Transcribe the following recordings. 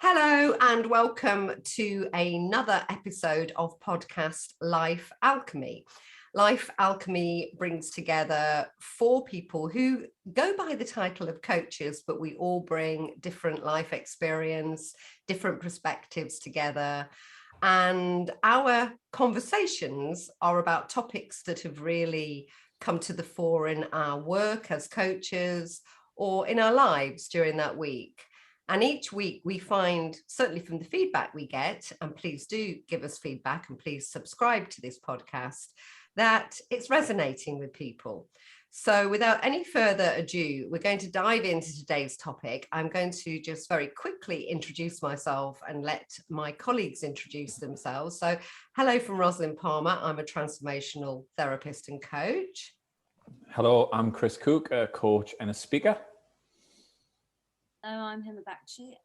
Hello and welcome to another episode of podcast Life Alchemy. Life Alchemy brings together four people who go by the title of coaches, but we all bring different life experience, different perspectives together. And our conversations are about topics that have really come to the fore in our work as coaches or in our lives during that week. And each week we find, certainly from the feedback we get, and please do give us feedback and please subscribe to this podcast, that it's resonating with people. So without any further ado, we're going to dive into today's topic. I'm going to just very quickly introduce myself and let my colleagues introduce themselves. So hello from Rosalind Palmer. I'm a transformational therapist and coach. Hello, I'm Chris Cook, a coach and a speaker. Hello, I'm Hema.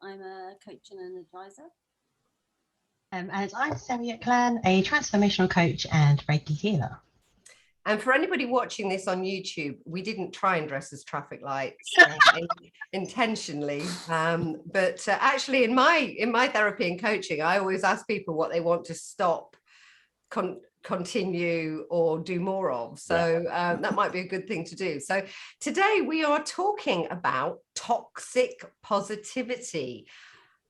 I'm a coach and an advisor. And I'm Sammy Clan, a transformational coach and Reiki healer. And for anybody watching this on YouTube, we didn't try and dress as traffic lights intentionally. But actually in my therapy and coaching, I always ask people what they want to stop, continue or do more of. So that might be a good thing to do. So today we are talking about toxic positivity.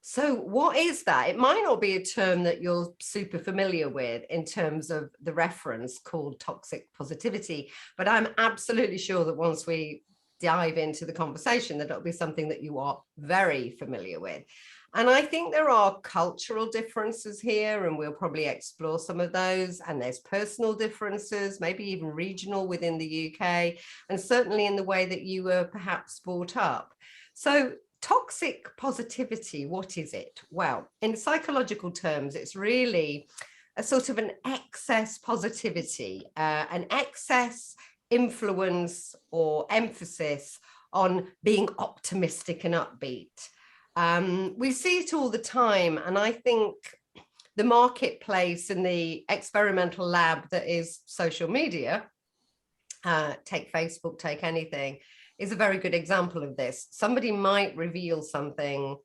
So what is that? It might not be a term that you're super familiar with in terms of the reference called toxic positivity, but I'm absolutely sure that once we dive into the conversation, that it'll be something that you are very familiar with. And I think there are cultural differences here, and we'll probably explore some of those. And there's personal differences, maybe even regional within the UK, and certainly in the way that you were perhaps brought up. So toxic positivity, what is it? Well, in psychological terms, it's really a sort of an excess positivity, an excess influence or emphasis on being optimistic and upbeat. We see it all the time, and I think the marketplace and the experimental lab that is social media, take Facebook, take anything, is a very good example of this. Somebody might reveal something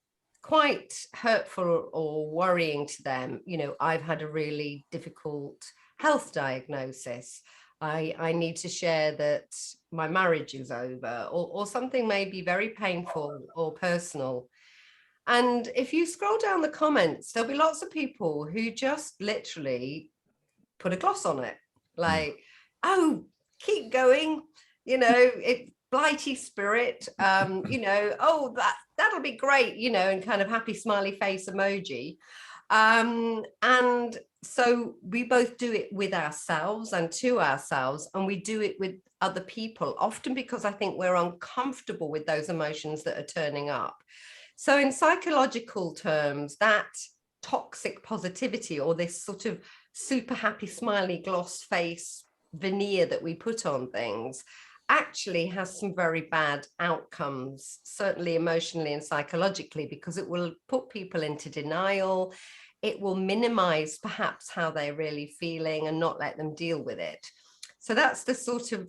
quite hurtful or worrying to them. You know, I've had a really difficult health diagnosis. I need to share that my marriage is over, or something may be very painful or personal. And if you scroll down the comments, there'll be lots of people who just literally put a gloss on it. Like, oh, keep going, you know, blighty spirit, you know, oh, that'll be great, you know, and kind of happy smiley face emoji. And so we both do it with ourselves and to ourselves, and we do it with other people, often because I think we're uncomfortable with those emotions that are turning up. So in psychological terms, that toxic positivity, or this sort of super happy, smiley, gloss face veneer that we put on things, actually has some very bad outcomes, certainly emotionally and psychologically, because it will put people into denial. It will minimize perhaps how they're really feeling and not let them deal with it. So that's the sort of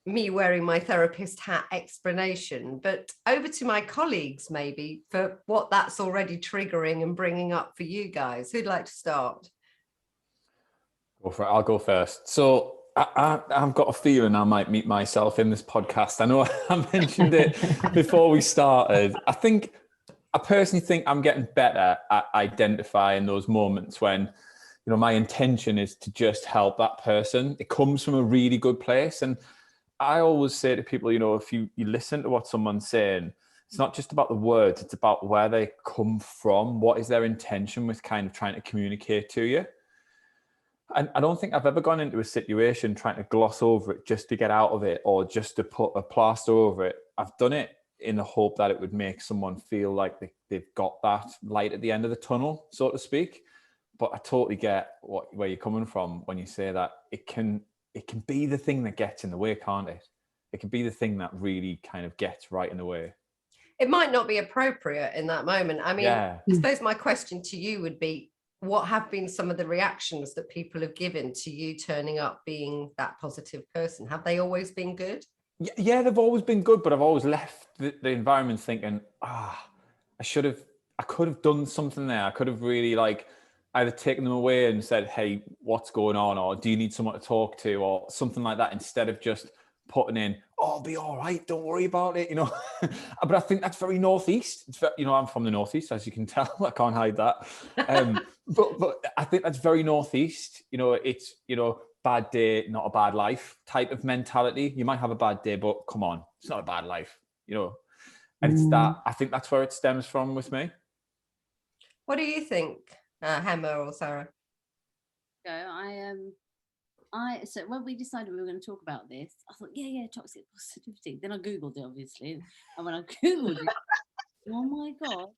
me wearing my therapist hat explanation. But over to my colleagues, maybe, for what that's already triggering and bringing up for you guys. Who'd like to start? Go for it. I'll go first. So I've got a feeling I might meet myself in this podcast. I know I mentioned it before we started. I personally think I'm getting better at identifying those moments when, you know, my intention is to just help that person. It comes from a really good place. And I always say to people, you know, if you listen to what someone's saying, it's not just about the words, it's about where they come from. What is their intention with kind of trying to communicate to you? And I don't think I've ever gone into a situation trying to gloss over it just to get out of it, or just to put a plaster over it. I've done it in the hope that it would make someone feel like they've got that light at the end of the tunnel, so to speak. But I totally get where you're coming from when you say that it can be the thing that gets in the way, can't it? It can be the thing that really kind of gets right in the way. It might not be appropriate in that moment. I mean, I suppose my question to you would be, what have been some of the reactions that people have given to you turning up being that positive person? Have they always been good? Yeah, they've always been good, but I've always left the environment thinking, I should have I could have done something there. I could have really like either taken them away and said, hey, what's going on? Or do you need someone to talk to, or something like that, instead of just putting in, oh, I'll be all right, don't worry about it, you know. But I think that's very Northeast. It's very, you know, I'm from the Northeast, as you can tell. I can't hide that. But I think that's very Northeast. You know, it's, you know, bad day, not a bad life type of mentality. You might have a bad day, but come on, it's not a bad life, you know. And it's that, I think that's where it stems from with me. What do you think, Hema or Sarah? So when we decided we were going to talk about this, I thought, yeah, toxic positivity. Then I Googled it, obviously. And when I Googled it, oh my God,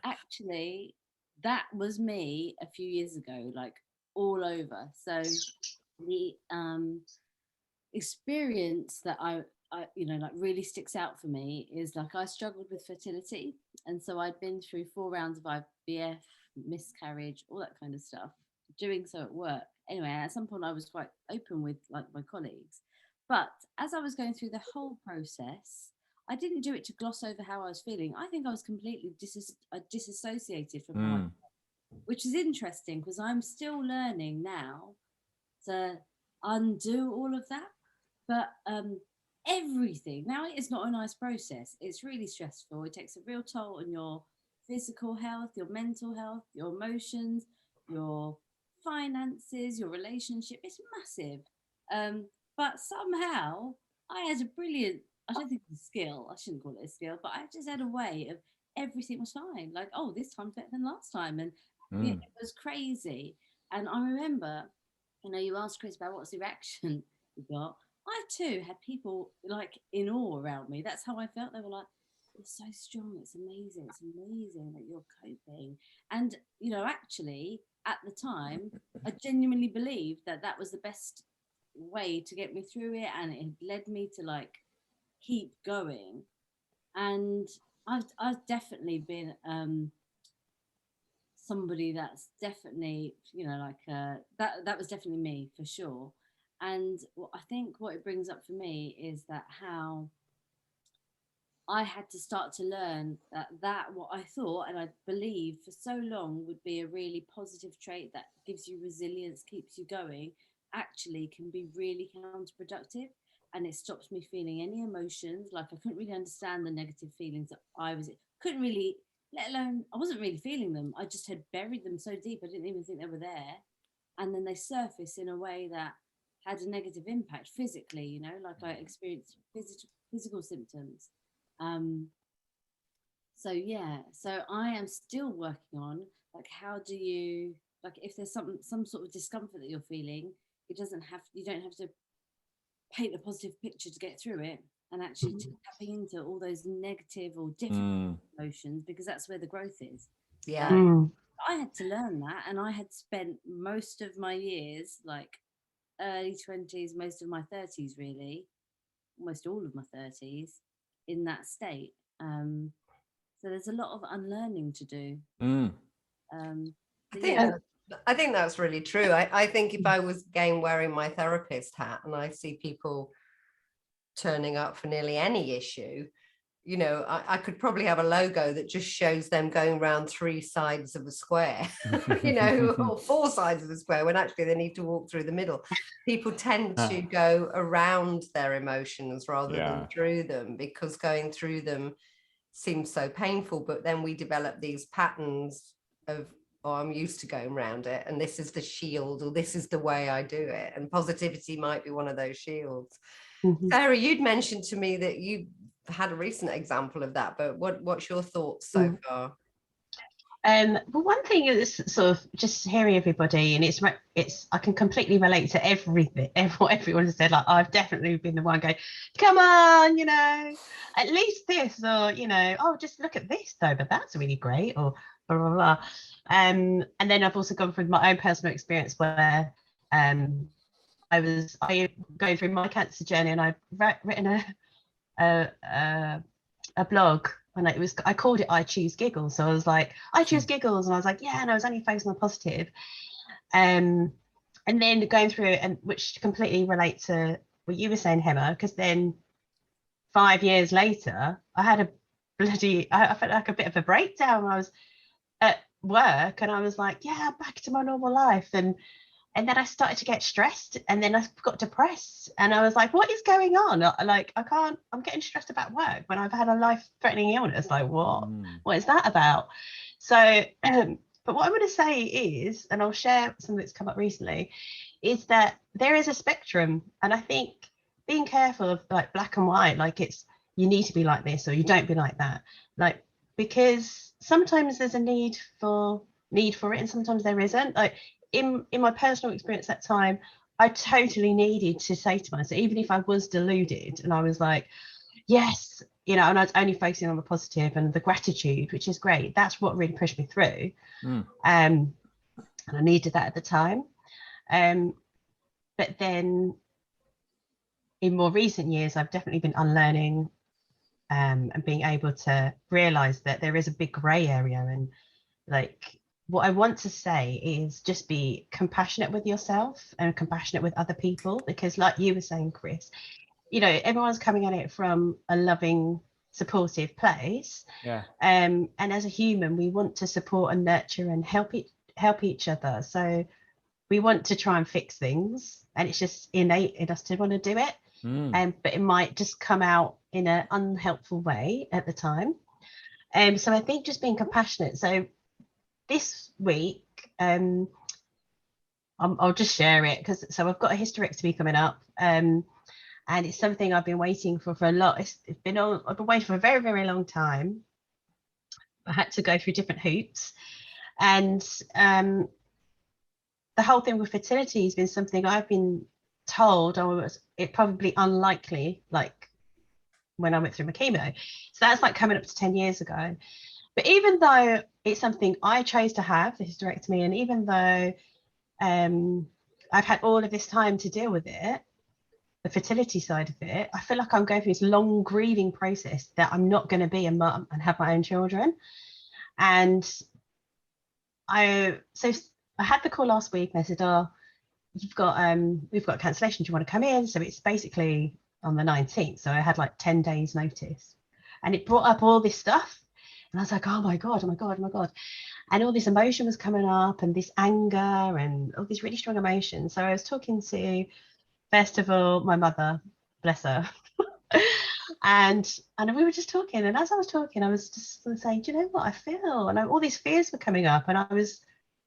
actually, that was me a few years ago, like all over. So the experience that I you know, like really sticks out for me is like I struggled with fertility. And so I'd been through 4 rounds of IVF, miscarriage, all that kind of stuff, doing so at work. Anyway, at some point I was quite open with like my colleagues. But as I was going through the whole process, I didn't do it to gloss over how I was feeling. I think I was completely disassociated from how I felt, which is interesting because I'm still learning now to undo all of that. But everything, now it is not a nice process. It's really stressful. It takes a real toll on your physical health, your mental health, your emotions, your finances, your relationship. It's massive. But somehow I had a brilliant, I don't think it's a skill, I shouldn't call it a skill, but I just had a way of everything was fine. Like, oh, this time's better than last time. And it was crazy. And I remember, you know, you asked Chris about what's the reaction you got. I too had people like in awe around me. That's how I felt. They were like, you're so strong. It's amazing. It's amazing that you're coping. And, you know, actually at the time, I genuinely believed that that was the best way to get me through it. And it led me to like keep going. And I've definitely been somebody that's definitely, you know, like that was definitely me for sure. And I think what it brings up for me is that how I had to start to learn that what I thought and I believed for so long would be a really positive trait that gives you resilience, keeps you going, actually can be really counterproductive. And it stops me feeling any emotions. Like I couldn't really understand the negative feelings that couldn't really, let alone, I wasn't really feeling them. I just had buried them so deep, I didn't even think they were there. And then they surface in a way that had a negative impact physically, you know, like I experienced physical symptoms. So yeah, so I am still working on like, how do you, like if there's some sort of discomfort that you're feeling, you don't have to paint a positive picture to get through it, and actually tapping into all those negative or difficult emotions, because that's where the growth is. Yeah. I had to learn that, and I had spent most of my years, like early 20s, most of my 30s really, almost all of my 30s in that state. So there's a lot of unlearning to do. I think that's really true. I think if I was again wearing my therapist hat and I see people turning up for nearly any issue, you know, I could probably have a logo that just shows them going around 3 sides of a square, you know, or 4 sides of a square, when actually they need to walk through the middle. People tend to go around their emotions rather than through them, because going through them seems so painful. But then we develop these patterns of, oh, I'm used to going around it, and this is the shield, or this is the way I do it. And positivity might be one of those shields. Sarah, you'd mentioned to me that you had a recent example of that, but what's your thoughts so far? Well, one thing is sort of just hearing everybody, and it's I can completely relate to everything, what everyone has said. Like I've definitely been the one going, come on, you know, at least this, or you know, oh, just look at this though, but that's really great, or blah blah blah. And then I've also gone through my own personal experience where I go through my cancer journey, and I've written a blog, and I called it I Choose Giggles. So I was like, I choose giggles, and I was like, yeah, and I was only focusing on positive. And then going through it, and which completely relate to what you were saying, Hema, because then 5 years later I had I felt like a bit of a breakdown. I was at work, and I was like, yeah, back to my normal life. And then I started to get stressed, and then I got depressed, and I was like, what is going on? Like, I'm getting stressed about work when I've had a life-threatening illness. Like, what is that about? So but what I'm going to say is, and I'll share something that's come up recently, is that there is a spectrum. And I think being careful of like black and white, like it's, you need to be like this or you don't be like that, like, because sometimes there's a need for it and sometimes there isn't. Like in my personal experience at that time, I totally needed to say to myself, even if I was deluded and I was like, yes, you know, and I was only focusing on the positive and the gratitude, which is great. That's what really pushed me through. And I needed that at the time. But then in more recent years, I've definitely been unlearning and being able to realize that there is a big gray area. And like, what I want to say is just be compassionate with yourself and compassionate with other people, because like you were saying, Chris, you know, everyone's coming at it from a loving, supportive place. Yeah. And as a human, we want to support and nurture and help each other. So we want to try and fix things, and it's just innate in us to want to do it. But it might just come out in an unhelpful way at the time. So I think just being compassionate. So this week, I'll just share it because I've got a hysterectomy coming up. And it's something I've been waiting for a lot. I've been waiting for a very, very long time. I had to go through different hoops, and the whole thing with fertility has been something I've been told it probably unlikely, like when I went through my chemo. So that's like coming up to 10 years ago. But even though it's something I chose to have, the hysterectomy, and even though I've had all of this time to deal with it, the fertility side of it, I feel like I'm going through this long grieving process that I'm not going to be a mum and have my own children. And I had the call last week and I said, oh, we've got cancellation, do you want to come in? So it's basically on the 19th, so I had like 10 days notice, and it brought up all this stuff, and I was like, oh my god, and all this emotion was coming up, and this anger and all these really strong emotions. So I was talking to, first of all, my mother, bless her, and we were just talking, and as I was talking, I was just saying, do you know what I feel? And all these fears were coming up, and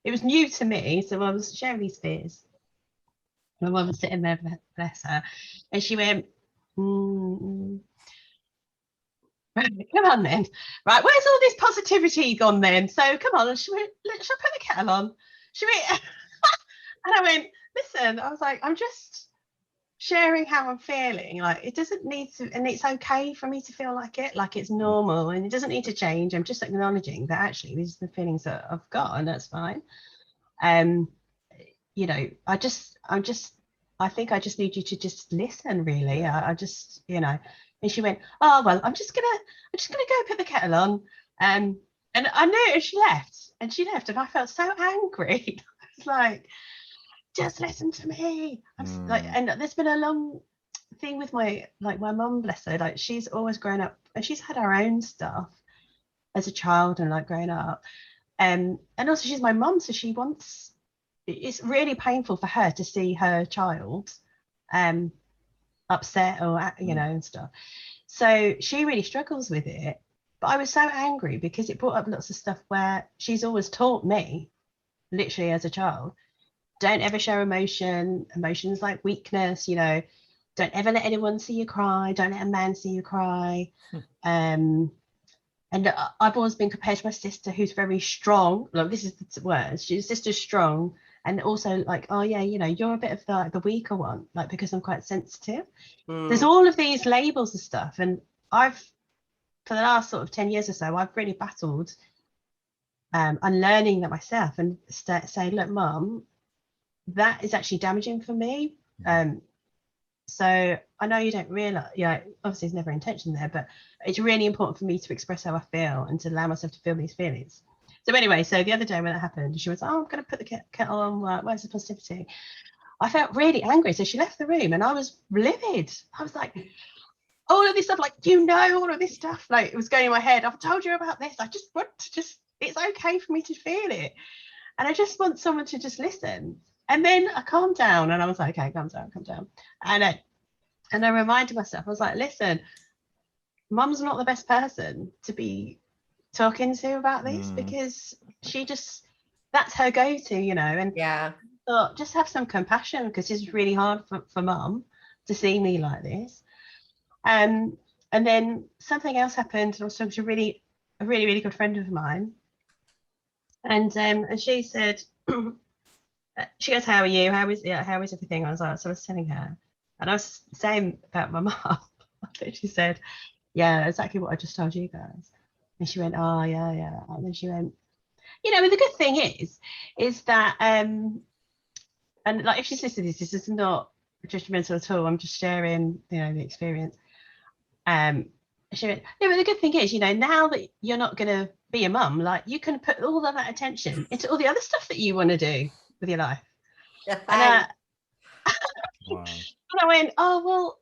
it was new to me, so I was sharing these fears. My mum was sitting there, bless her, and she went, come on then, right, where's all this positivity gone then? So come on. And she went, shall I put the kettle on? She went, and I went, listen, I was like, I'm just sharing how I'm feeling. Like, it doesn't need to, and it's okay for me to feel like it's normal, and it doesn't need to change. I'm just acknowledging that actually these are the feelings that I've got, and that's fine. You know, I think I just need you to just listen, really. I just, you know. And she went, oh well, I'm just gonna go put the kettle on. And I knew it, and she left, and I felt so angry. I was like, just listen to me. I'm like, and there's been a long thing with my mum, bless her. Like, she's always grown up, and she's had her own stuff as a child and like growing up. And also she's my mum, so it's really painful for her to see her child upset or, you know, and stuff. So she really struggles with it. But I was so angry because it brought up lots of stuff where she's always taught me, literally as a child, don't ever show emotions like weakness, you know, don't ever let anyone see you cry, don't let a man see you cry. And I've always been compared to my sister, who's very strong. Like, this is the words, she's sister's strong, and also like, oh yeah, you know, you're a bit of the weaker one, like, because I'm quite sensitive. There's all of these labels and stuff, and for the last sort of 10 years or so, I've really battled unlearning that myself, and say, look, Mum, that is actually damaging for me. So I know you don't realize, yeah, obviously there's never intention there, but it's really important for me to express how I feel and to allow myself to feel these feelings. So anyway, so the other day when that happened, she was, oh, I'm going to put the kettle on, where's the positivity? I felt really angry, so she left the room, and I was livid. I was like, all of this stuff, like, you know, all of this stuff, like, it was going in my head. I've told you about this. I just want to just it's okay for me to feel it, and I just want someone to just listen. And then I calmed down and I was like, okay, calm down. And I reminded myself, I was like, listen, mum's not the best person to be talking to about this, because she just, that's her go-to, you know. And Yeah. thought, just have some compassion, because it's really hard for mum to see me like this. And then something else happened, and I was talking to a really good friend of mine, and she said, she goes, how are you? How is everything? I was like, so I was telling her, and I was saying about my mum. She said, yeah, exactly what I just told you guys. And she went, oh yeah. And then she went, you know, and the good thing is that and like, if she's listening to this is not judgmental at all. I'm just sharing, you know, the experience. She went, yeah, but the good thing is, you know, now that you're not going to be a mum, like, you can put all of that attention into all the other stuff that you want to do with your life. Yeah, And Wow. and I went, oh well,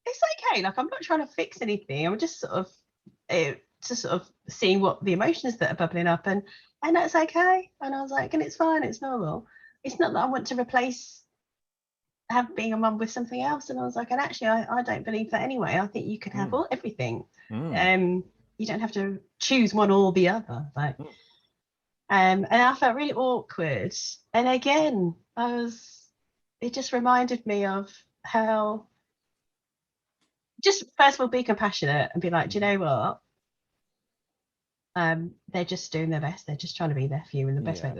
it's okay. Like, I'm not trying to fix anything. I'm just sort of seeing what the emotions that are bubbling up, and that's okay. And I was like, and it's fine. It's normal. It's not that I want to replace being a mum with something else. And I was like, and actually, I don't believe that anyway. I think you can have everything. You don't have to choose one or the other. Like, and I felt really awkward. And again, it just reminded me of how, just first of all, be compassionate and be like, do you know what? They're just doing their best. They're just trying to be there for you in the best way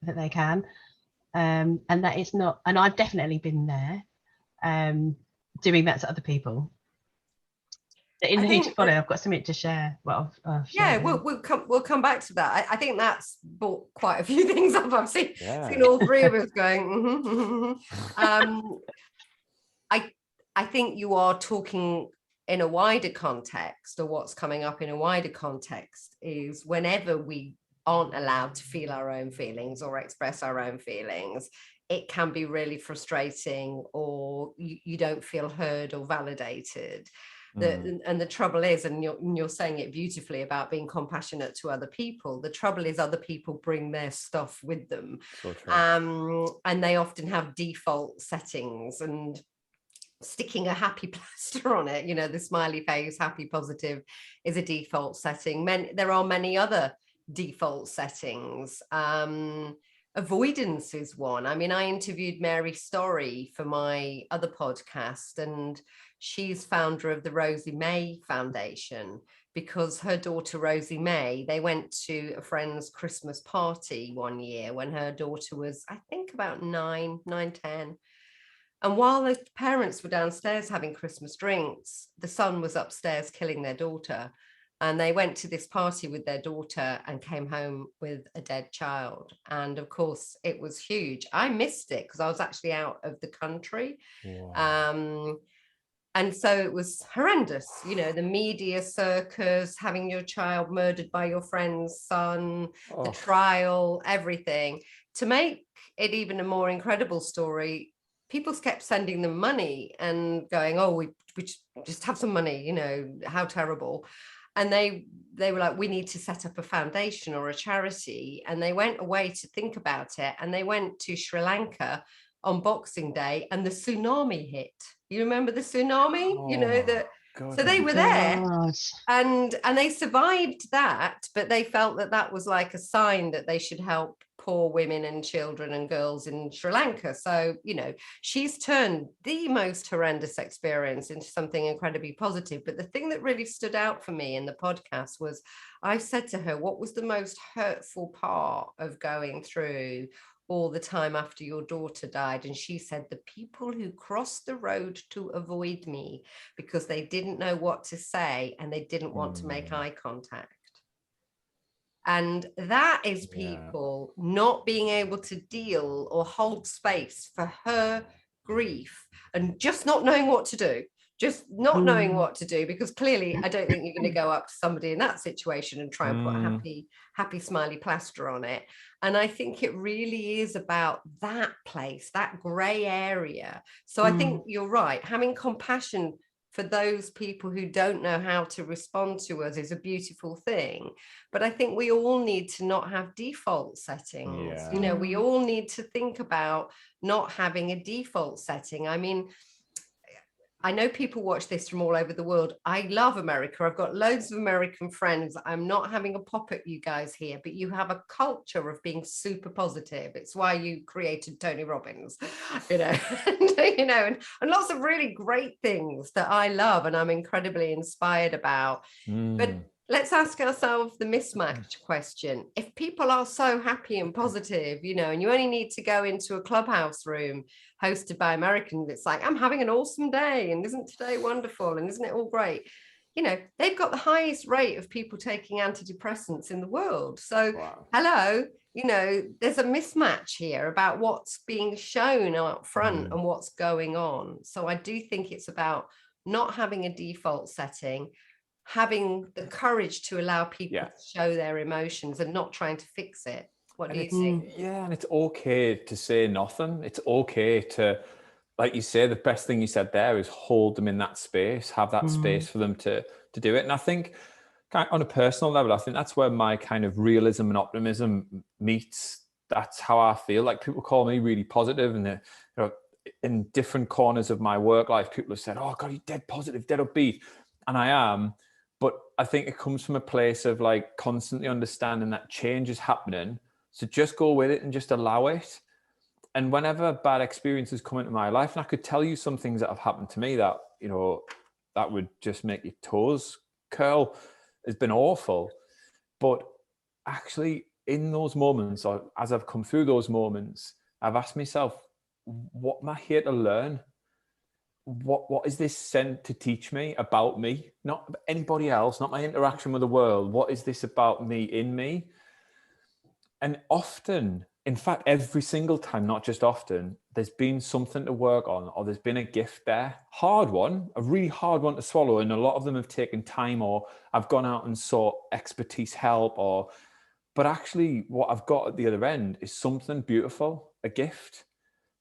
that they can. And that is not, and I've definitely been there, doing that to other people. In the Who to Follow, I've got something to share. Well, yeah, we'll come back to that. I think that's brought quite a few things up. I've seen all three of us going. I think you are talking in a wider context, or what's coming up in a wider context is whenever we aren't allowed to feel our own feelings or express our own feelings, it can be really frustrating, or you don't feel heard or validated. And the trouble is, and you're saying it beautifully about being compassionate to other people, the trouble is other people bring their stuff with them. So true. And they often have default settings, and sticking a happy plaster on it, you know, the smiley face, happy, positive, is a default setting. There are many other default settings. Avoidance is one. I mean, I interviewed Mary Story for my other podcast, and she's founder of the Rosie May Foundation, because her daughter Rosie May, they went to a friend's Christmas party one year when her daughter was, I think, about 9, 10. And while the parents were downstairs having Christmas drinks, the son was upstairs killing their daughter. And they went to this party with their daughter and came home with a dead child. And of course, it was huge. I missed it because I was actually out of the country. Wow. And so it was horrendous, you know, the media circus, having your child murdered by your friend's son, the trial, everything. To make it even a more incredible story, people kept sending them money and going, oh, we just have some money, you know, how terrible. And they were like, we need to set up a foundation or a charity. And they went away to think about it. And they went to Sri Lanka on Boxing Day, and the tsunami hit. You remember the tsunami? You know, so they were there, and they survived that, but they felt that was like a sign that they should help poor women and children and girls in Sri Lanka. So, you know, she's turned the most horrendous experience into something incredibly positive. But the thing that really stood out for me in the podcast was, I said to her, what was the most hurtful part of going through all the time after your daughter died? And she said, the people who crossed the road to avoid me because they didn't know what to say and they didn't want to make eye contact. And that is people not being able to deal or hold space for her grief and just not knowing what to do. Just not knowing what to do, because clearly I don't think you're going to go up to somebody in that situation and try and put a happy smiley plaster on it. And I think it really is about that place, that grey area. So I think you're right, having compassion for those people who don't know how to respond to us is a beautiful thing. But I think we all need to not have default settings. Yeah. You know, we all need to think about not having a default setting. I mean, I know people watch this from all over the world. I love America. I've got loads of American friends. I'm not having a pop at you guys here, but you have a culture of being super positive. It's why you created Tony Robbins, you know, and lots of really great things that I love and I'm incredibly inspired about. But let's ask ourselves the mismatch question. If people are so happy and positive, you know, and you only need to go into a clubhouse room hosted by Americans, it's like, I'm having an awesome day, and isn't today wonderful, and isn't it all great? You know, they've got the highest rate of people taking antidepressants in the world. So, hello, you know, there's a mismatch here about what's being shown up front and what's going on. So I do think it's about not having a default setting, having the courage to allow people to show their emotions and not trying to fix it. What do you think? Yeah, and it's okay to say nothing. It's okay to, like you say, the best thing you said there is hold them in that space, have that space for them to do it. And I think on a personal level, I think that's where my kind of realism and optimism meets. That's how I feel. Like, people call me really positive, and you know, in different corners of my work life, people have said, "Oh God, you're dead positive, dead upbeat," and I am. But I think it comes from a place of like constantly understanding that change is happening. So just go with it and just allow it. And whenever bad experiences come into my life, and I could tell you some things that have happened to me that, you know, that would just make your toes curl, has been awful. But actually in those moments, or as I've come through those moments, I've asked myself, what am I here to learn? What is this sent to teach me about me? Not anybody else, not my interaction with the world. What is this about me, in me? And often, in fact, every single time, not just often, there's been something to work on, or there's been a gift there. Hard one, a really hard one to swallow. And a lot of them have taken time, or I've gone out and sought expertise help, but actually what I've got at the other end is something beautiful, a gift.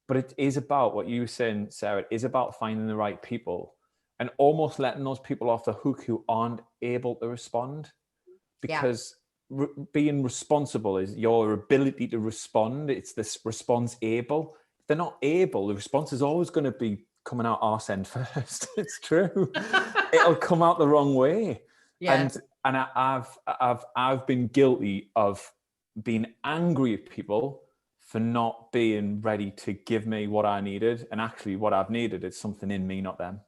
But it is about what you were saying, Sarah, it is about finding the right people and almost letting those people off the hook who aren't able to respond. Because being responsible is your ability to respond. It's this response able. If they're not able, the response is always going to be coming out arse end first. It's true. It'll come out the wrong way. And I've been guilty of being angry at people for not being ready to give me what I needed. And actually what I've needed is something in me, not them.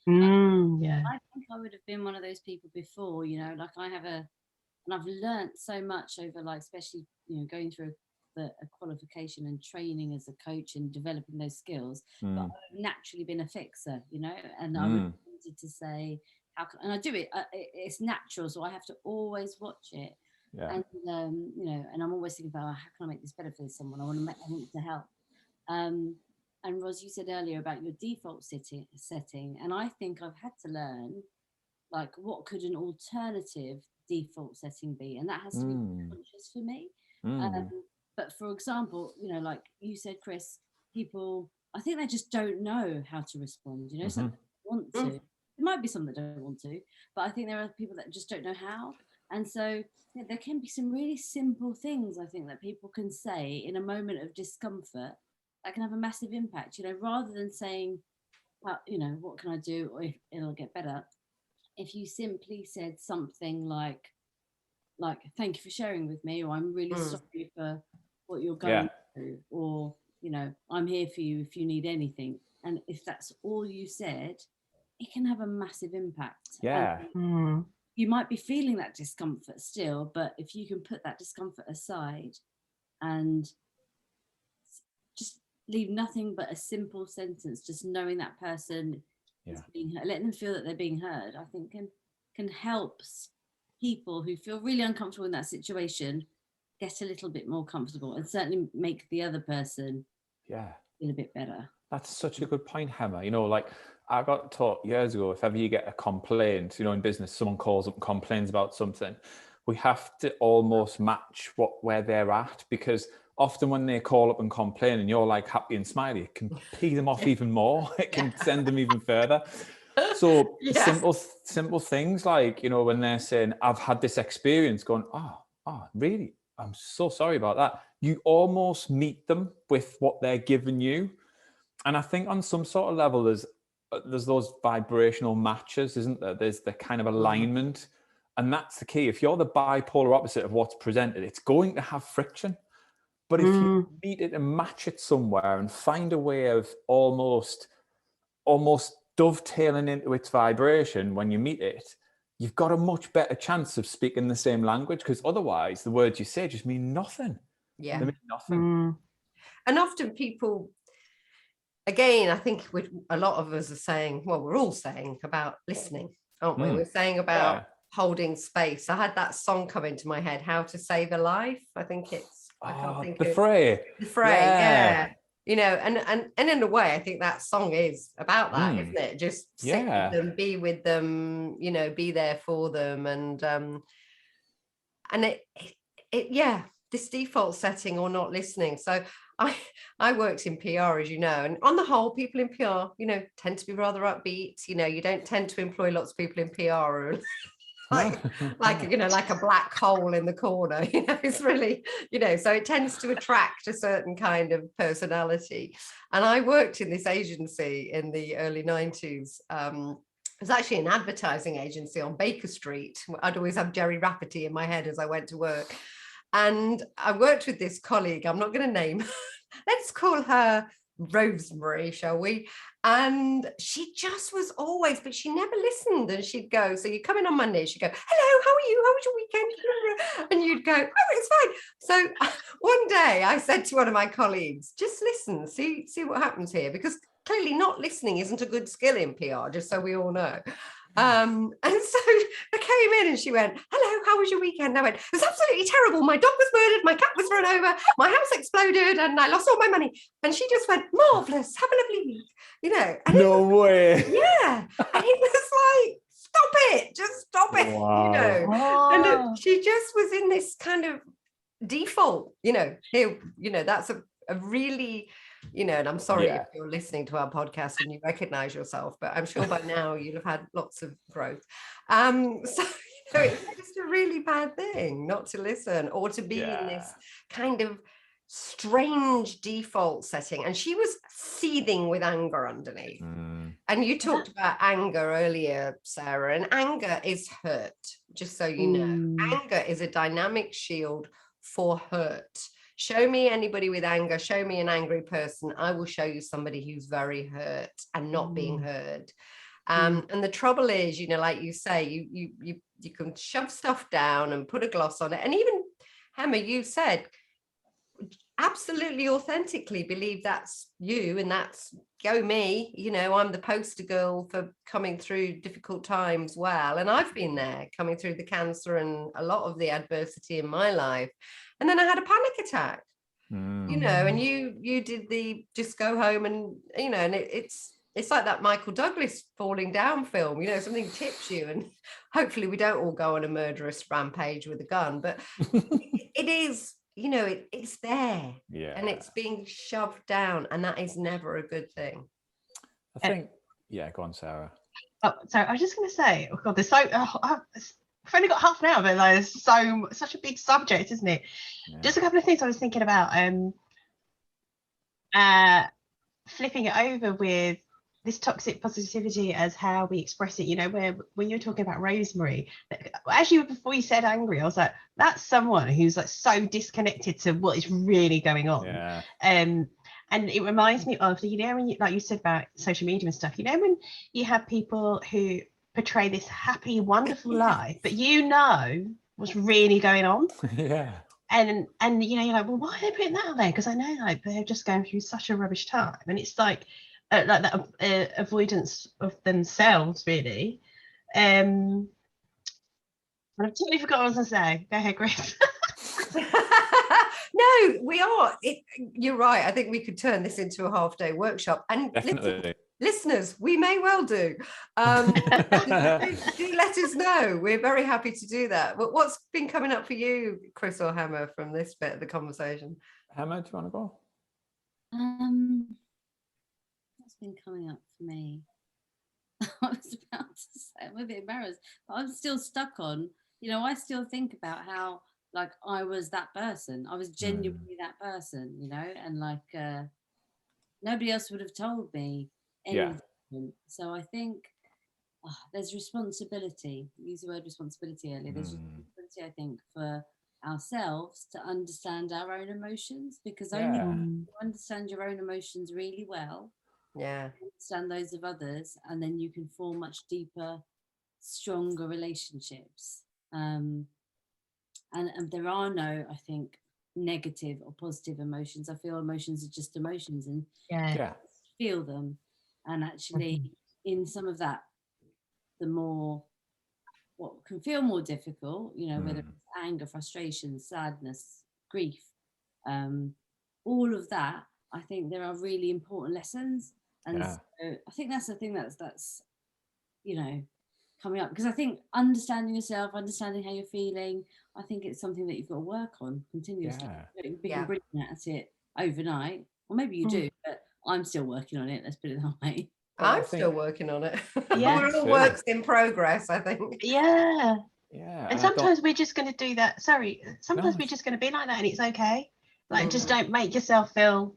I think I would have been one of those people before, you know, like and I've learned so much over, like, especially, you know, going through a qualification and training as a coach and developing those skills. But I've naturally been a fixer, you know, and I would have wanted to say, and I do it, it's natural. So I have to always watch it. And, you know, and I'm always thinking about, how can I make this better for someone? I want to help. And Ros, you said earlier about your default setting. And I think I've had to learn, like, what could an alternative default setting be? And that has to be conscious for me. But for example, you know, like you said, Chris, people, I think they just don't know how to respond. You know, some want to. There might be some that don't want to, but I think there are people that just don't know how. And so there can be some really simple things, I think, that people can say in a moment of discomfort that can have a massive impact, you know, rather than saying, well, you know, what can I do, or if it'll get better. If you simply said something like, thank you for sharing with me, or I'm really sorry for what you're going through, or, you know, I'm here for you if you need anything. And if that's all you said, it can have a massive impact. You might be feeling that discomfort still, but if you can put that discomfort aside and just leave nothing but a simple sentence, just knowing that person is being heard, letting them feel that they're being heard, I think can help people who feel really uncomfortable in that situation get a little bit more comfortable, and certainly make the other person feel a bit better. That's such a good point, Hema. You know, like, I got taught years ago, if ever you get a complaint, you know, in business, someone calls up and complains about something, we have to almost match where they're at, because often when they call up and complain and you're like happy and smiley, it can pee them off even more. It can send them even further. So Yes. simple things like, you know, when they're saying, I've had this experience, going, oh, really? I'm so sorry about that. You almost meet them with what they're giving you. And I think on some sort of level, there's those vibrational matches, isn't there? There's the kind of alignment. And that's the key. If you're the bipolar opposite of what's presented, it's going to have friction. But if you meet it and match it somewhere and find a way of almost dovetailing into its vibration when you meet it, you've got a much better chance of speaking the same language, because otherwise the words you say just mean nothing. Yeah. They mean nothing. And often people, again, I think a lot of us are saying, well, we're all saying about listening, aren't we? We're saying about holding space. I had that song come into my head, How to Save a Life. I think it's, I can't think the of Fray. The Fray, yeah. You know, and in a way, I think that song is about that, isn't it? Just sit with them, be with them, you know, be there for them. And it this default setting or not listening. So I worked in PR, as you know, and on the whole, people in PR, you know, tend to be rather upbeat. You know, you don't tend to employ lots of people in PR like you know, like a black hole in the corner. You know, it's really, you know, so it tends to attract a certain kind of personality. And I worked in this agency in the early 90s. It was actually an advertising agency on Baker Street. I'd always have Jerry Rafferty in my head as I went to work. And I worked with this colleague, I'm not going to name, let's call her Rosemary, shall we? And she just was always, but she never listened. And she'd go, so you come in on Monday, she'd go, hello, how are you? How was your weekend? And you'd go, oh, it's fine. So one day I said to one of my colleagues, just listen, see what happens here, because clearly not listening isn't a good skill in PR, just so we all know. And so I came in and she went, hello, how was your weekend? And I went, it was absolutely terrible. My dog was murdered, my cat was run over, my house exploded, and I lost all my money. And she just went, marvelous, have a lovely week, you know. And no way. Yeah. And it was like, stop it, just stop it, you know. And she just was in this kind of default, you know, here, you know, that's a really, you know, and I'm sorry if you're listening to our podcast and you recognize yourself, but I'm sure by now you'll have had lots of growth. So, you know, it's just a really bad thing not to listen or to be in this kind of strange default setting. And she was seething with anger underneath. And you talked about anger earlier, Sarah, and anger is hurt, just so you know. Anger is a dynamic shield for hurt. Show me anybody with anger, show me an angry person, I will show you somebody who's very hurt and not being heard. And the trouble is, you know, like you say, you can shove stuff down and put a gloss on it. And even Hema, you said, absolutely authentically believe that's you and that's go me, you know, I'm the poster girl for coming through difficult times well. And I've been there, coming through the cancer and a lot of the adversity in my life. And then I had a panic attack, you know, and you did the just go home and, you know, and it's like that Michael Douglas falling down film, you know, something tips you and hopefully we don't all go on a murderous rampage with a gun, but it is, you know, it's there and it's being shoved down, and that is never a good thing. I think, go on, Sarah. Oh, sorry, I was just going to say, oh God, there's so, I've only got half an hour, but there's such a big subject, isn't it? Yeah. Just a couple of things I was thinking about. Flipping it over with this toxic positivity as how we express it, you know, where when you're talking about Rosemary, before you said angry, I was like, that's someone who's like so disconnected to what is really going on. Yeah. And it reminds me of, you know, when you, like you said about social media and stuff, you know, when you have people who portray this happy, wonderful life, but you know what's really going on. And you know, you're like, well, why are they putting that out there? Because I know like they're just going through such a rubbish time, and it's like that avoidance of themselves, really. And I've totally forgot what I was going to say. Go ahead, Chris. No, we are. You're right. I think we could turn this into a half-day workshop. And definitely. Listeners, we may well do. Do let us know. We're very happy to do that. But what's been coming up for you, Chris or Hema, from this bit of the conversation? Hema, do you want to go? What's been coming up for me? I was about to say, I'm a bit embarrassed, but I'm still stuck on, I still think about how, like, I was that person. I was genuinely that person, and like nobody else would have told me anything. So I think there's responsibility. Use the word responsibility earlier. There's responsibility, I think, for ourselves to understand our own emotions, because only when you understand your own emotions really well, understand those of others, and then you can form much deeper, stronger relationships. And there are no, I think, negative or positive emotions. I feel emotions are just emotions, and feel them. And actually, in some of that, the more, what can feel more difficult, whether it's anger, frustration, sadness, grief, all of that, I think there are really important lessons. And so I think that's the thing that's coming up, because I think understanding yourself, understanding how you're feeling, I think it's something that you've got to work on continuously. You don't begin brilliant at it overnight, or maybe you do, but I'm still working on it, let's put it that way. I'm still working on it. Yeah. We're all works in progress, I think. Yeah. And sometimes we're just going to do that. Sometimes we're just going to be like that, and it's okay. Like, just don't make yourself feel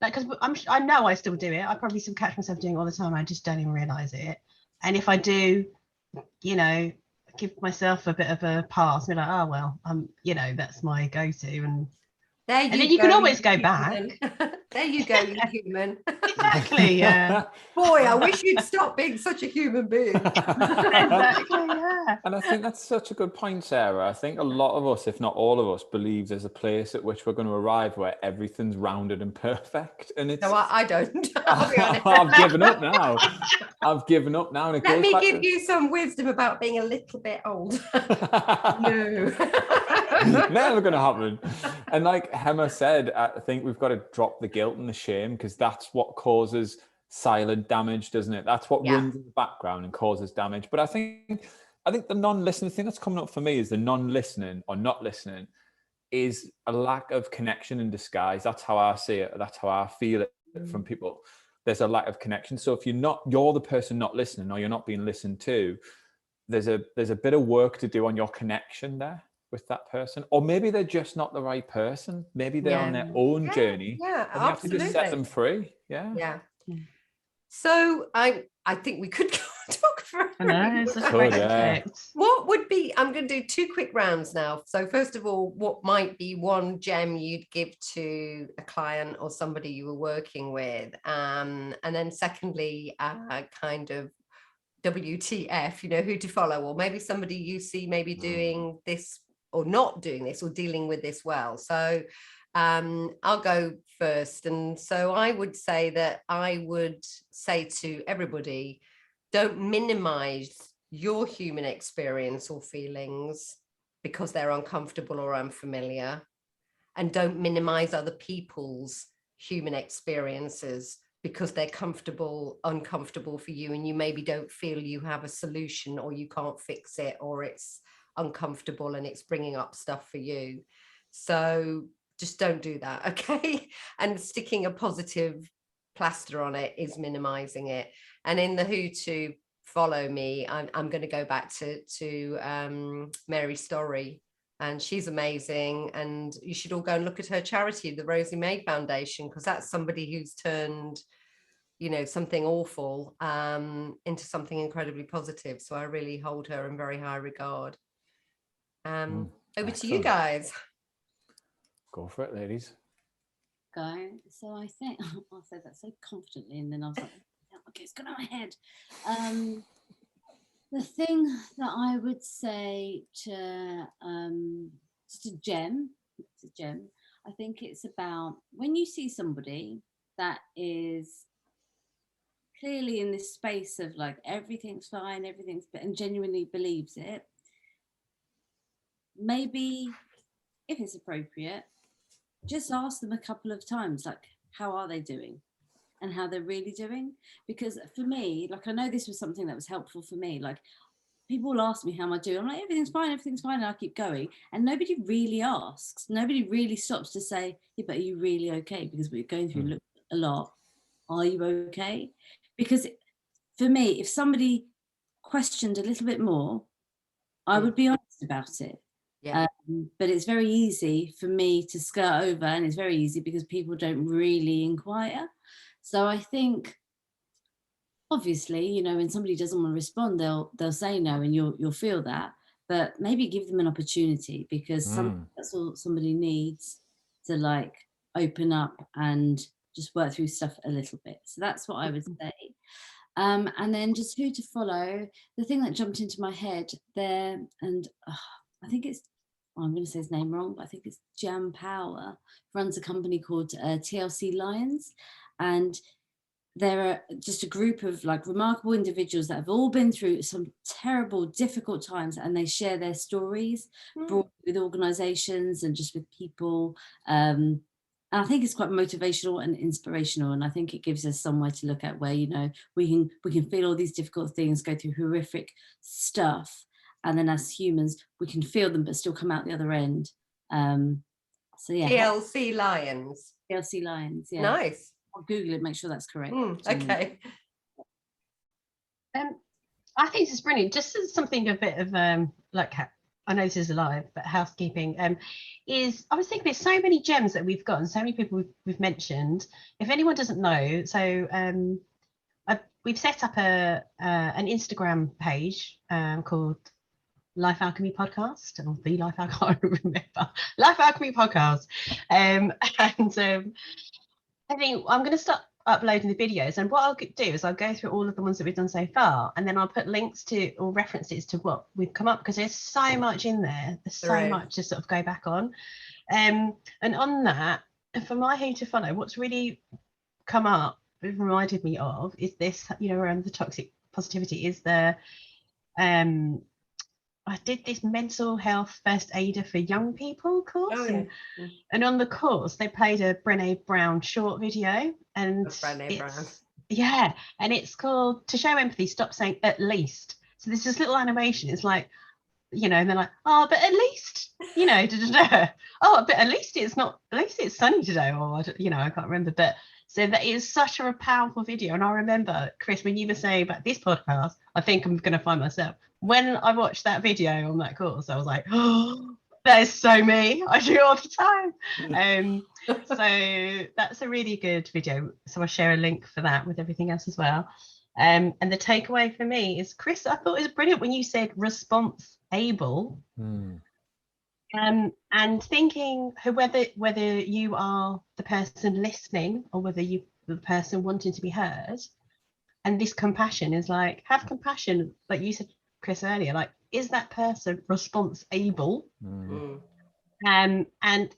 like, because I know I still do it. I probably still catch myself doing it all the time. I just don't even realize it. And if I do, give myself a bit of a pass, be like, oh well, that's my go-to, and then you can always go back. There you go, you human. Exactly, yeah. Boy, I wish you'd stop being such a human being. Exactly, yeah. And I think that's such a good point, Sarah. I think a lot of us, if not all of us, believe there's a place at which we're going to arrive where everything's rounded and perfect. And it's... No, I don't. I'll be honest. I've given up now. And it Let me give you some wisdom about being a little bit old. No. Never going to happen. And like Hema said, I think we've got to drop the guilt and the shame, because that's what causes silent damage, doesn't it? That's what runs in the background and causes damage. But I think the non-listening thing that's coming up for me is the non-listening or not listening is a lack of connection in disguise. That's how I see it. That's how I feel it from people. There's a lack of connection. So if you're the person not listening, or you're not being listened to, there's a bit of work to do on your connection there with that person. Or maybe they're just not the right person. Maybe they're on their own journey. Yeah, and you have to just set them free. Yeah. So I think we could talk for I know, it's a great subject. What would be, I'm going to do 2 quick rounds now. So first of all, what might be one gem you'd give to a client or somebody you were working with? And then secondly, kind of WTF, who to follow, or maybe somebody you see maybe doing this or not doing this or dealing with this well. So I'll go first. And so I would say that I would say to everybody, don't minimize your human experience or feelings because they're uncomfortable or unfamiliar. And don't minimize other people's human experiences because they're uncomfortable for you, and you maybe don't feel you have a solution, or you can't fix it, or it's uncomfortable and it's bringing up stuff for you. So just don't do that, okay? And sticking a positive plaster on it is minimizing it. And in the who to follow me, I'm going to go back to Mary's story, and she's amazing, and you should all go and look at her charity, the Rosie May Foundation, because that's somebody who's turned something awful into something incredibly positive. So I really hold her in very high regard. Over to you guys. Go for it, ladies. Go. So I think I said that so confidently, and then I was like, okay, it's gone out of my head. The thing that I would say to just a gem, I think it's about when you see somebody that is clearly in this space of like everything's fine, and genuinely believes it. Maybe if it's appropriate, just ask them a couple of times, like, how are they doing and how they're really doing? Because for me, like, I know this was something that was helpful for me. Like, people will ask me how am I doing. I'm like, everything's fine. And I keep going. And nobody really asks. Nobody really stops to say, yeah, but are you really okay? Because we're going through a lot. Are you okay? Because for me, if somebody questioned a little bit more, I would be honest about it. Yeah. But it's very easy for me to skirt over, and it's very easy because people don't really inquire. So I think, obviously, you know, when somebody doesn't want to respond, they'll say no, and you'll feel that. But maybe give them an opportunity, because that's all somebody needs, to like open up and just work through stuff a little bit. So that's what I would say. And then just who to follow. The thing that jumped into my head there, and I think it's, I'm going to say his name wrong, but I think it's Jam Power, runs a company called TLC Lions. And they're just a group of like remarkable individuals that have all been through some terrible, difficult times, and they share their stories with organizations and just with people. And I think it's quite motivational and inspirational, and I think it gives us somewhere to look at where, you know, we can feel all these difficult things, go through horrific stuff, and then as humans we can feel them but still come out the other end. So yeah, TLC Lions. TLC Lions, yeah. Nice. I'll Google it, make sure that's correct. Okay. I think this is brilliant. Just as something a bit of like, I know this is live, but housekeeping is, I was thinking there's so many gems that we've got and so many people we've mentioned. If anyone doesn't know, so we've set up an Instagram page called Life Alchemy Podcast, or the Life Alchemy, I can't remember, Life Alchemy Podcast. And I think I'm going to start uploading the videos, and what I'll do is I'll go through all of the ones that we've done so far, and then I'll put links to or references to what we've come up, because there's so much in there. There's so much to sort of go back on. And on that, for my who to follow, what's really come up, it reminded me of, is this, you know, around the toxic positivity, is the I did this mental health first aider for young people course, and on the course they played a Brené Brown short video, and yeah, and it's called "To Show Empathy, Stop Saying At Least." So there's this little animation. It's like, you know, and they're like, oh, but at least, you know, oh, but at least it's not, at least it's sunny today, or you know, I can't remember, but. So that is such a powerful video. And I remember, Chris, when you were saying about this podcast, I think I'm going to find myself. When I watched that video on that course, I was like, oh, that is so me. I do it all the time. So that's a really good video. So I'll share a link for that with everything else as well. And the takeaway for me is, Chris, I thought it was brilliant when you said response able. And thinking whether you are the person listening or whether you the person wanting to be heard, and this compassion is like, have compassion, like you said, Chris, earlier, like, is that person response able? And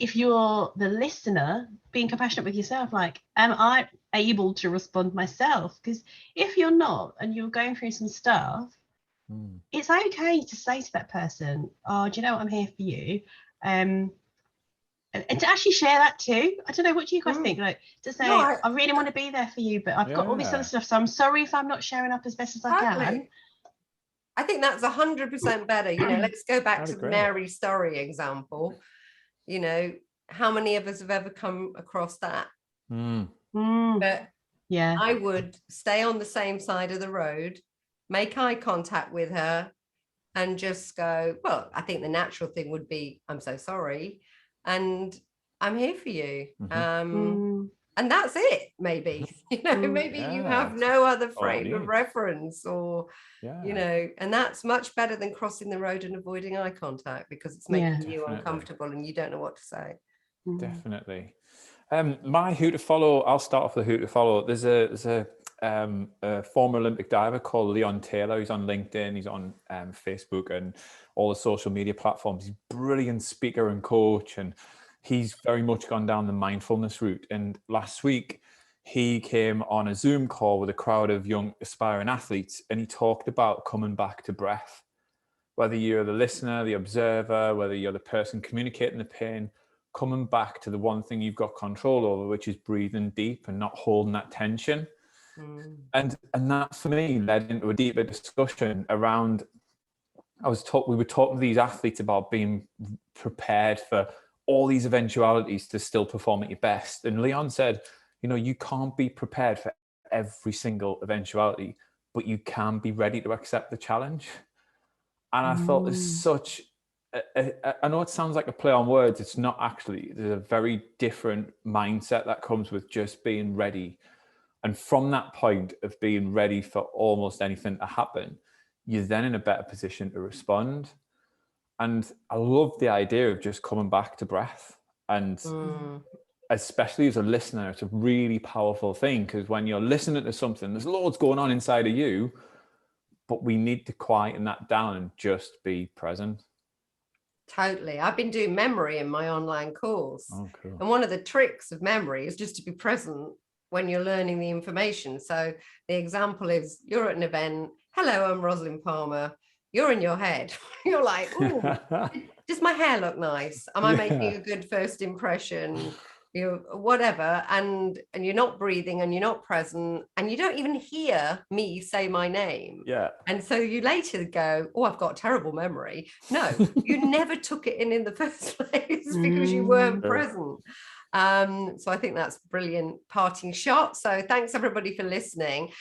if you're the listener, being compassionate with yourself, like, am I able to respond myself? Because if you're not and you're going through some stuff, it's okay to say to that person, oh, do you know what, I'm here for you, and to actually share that too. I don't know, what do you guys think, like, to say, no, I really want to be there for you, but I've got all this other stuff, so I'm sorry if I'm not showing up as best as I can. I think that's 100% better. You know, let's go back to the Mary Story example. You know, how many of us have ever come across that? But yeah, I would stay on the same side of the road, make eye contact with her, and just go, well, I think the natural thing would be, I'm so sorry, and I'm here for you. And that's it, maybe. You know, maybe you have no other frame of reference, or, you know, and that's much better than crossing the road and avoiding eye contact, because it's making you uncomfortable and you don't know what to say. Definitely. My who to follow, I'll start off with who to follow. There's a former Olympic diver called Leon Taylor. He's on LinkedIn, he's on Facebook and all the social media platforms. He's a brilliant speaker and coach, and he's very much gone down the mindfulness route. And last week he came on a Zoom call with a crowd of young aspiring athletes, and he talked about coming back to breath. Whether you're the listener, the observer, whether you're the person communicating the pain, coming back to the one thing you've got control over, which is breathing deep and not holding that tension. And that for me led into a deeper discussion around, we were talking to these athletes about being prepared for all these eventualities to still perform at your best. And Leon said, you know, you can't be prepared for every single eventuality, but you can be ready to accept the challenge. And I thought there's such, I know it sounds like a play on words. It's not actually. There's a very different mindset that comes with just being ready. And from that point of being ready for almost anything to happen, you're then in a better position to respond. And I love the idea of just coming back to breath. And especially as a listener, it's a really powerful thing, because when you're listening to something, there's loads going on inside of you, but we need to quieten that down and just be present. Totally. I've been doing memory in my online course. Oh, cool. And one of the tricks of memory is just to be present when you're learning the information. So the example is, you're at an event. Hello, I'm Rosalind Palmer. You're in your head. You're like, oh, does my hair look nice? Am I making a good first impression? You whatever, and you're not breathing and you're not present and you don't even hear me say my name. And so you later go, oh, I've got a terrible memory. No, you never took it in the first place because you weren't present. So I think that's brilliant parting shot. So thanks everybody for listening.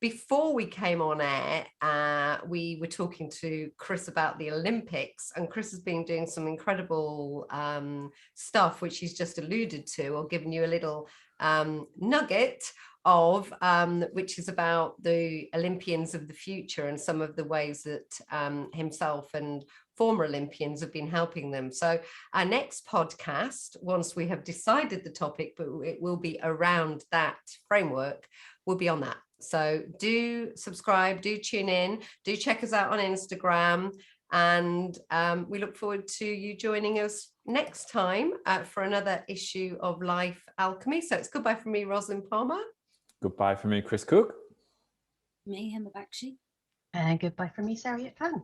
Before we came on air, we were talking to Chris about the Olympics, and Chris has been doing some incredible stuff, which he's just alluded to or given you a little nugget of, which is about the Olympians of the future and some of the ways that himself and former Olympians have been helping them. So our next podcast, once we have decided the topic, but it will be around that framework, will be on that. So do subscribe, do tune in, do check us out on Instagram, and we look forward to you joining us next time for another issue of Life Alchemy. So it's goodbye from me, Rosalind Palmer. Goodbye from me, Chris Cook. Me, Hema Bakshi. And goodbye from me, Sarah Fan.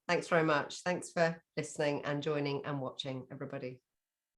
Thanks very much. Thanks for listening and joining and watching, everybody.